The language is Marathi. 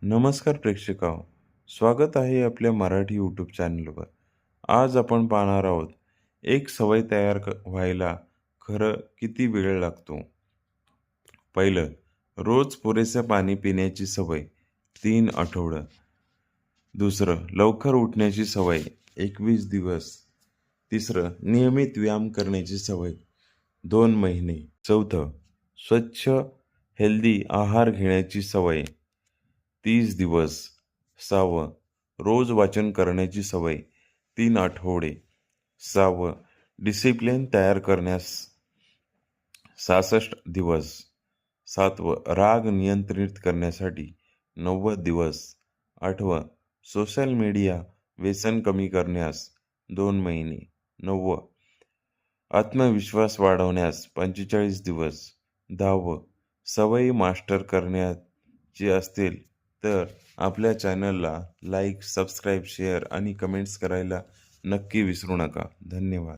नमस्कार प्रेक्षकांनो, स्वागत आहे आपल्या मराठी यूट्यूब चॅनलवर. आज आपण पाहणार आहोत एक सवय तयार व्हायला खरं किती वेळ लागतो. पहिलं, रोज पुरेसे पाणी पिण्याची सवय 3 आठवडे. दुसरं, लवकर उठण्याची सवय 21 दिवस. तिसरं, नियमित व्यायाम करण्याची सवय 2 महिने. चौथं, स्वच्छ हेल्दी आहार घेण्याची सवय 30 दिवस. 6वं, रोज वाचन करण्याची सवय 3 आठवडे. 6वं, डिसिप्लिन तयार करण्यास 66 दिवस. 7वं, राग नियंत्रित करण्यासाठी 90 दिवस. 8वं, सोशल मीडिया व्यसन कमी करण्यास 2 महिने. 9वं, आत्मविश्वास वाढवण्यास 45 दिवस. 10वं, सवयी मास्टर करण्याची असतील तर आपल्या चॅनलला लाईक, सबस्क्राईब, शेअर आणि कमेंट्स करायला नक्की विसरू नका. धन्यवाद.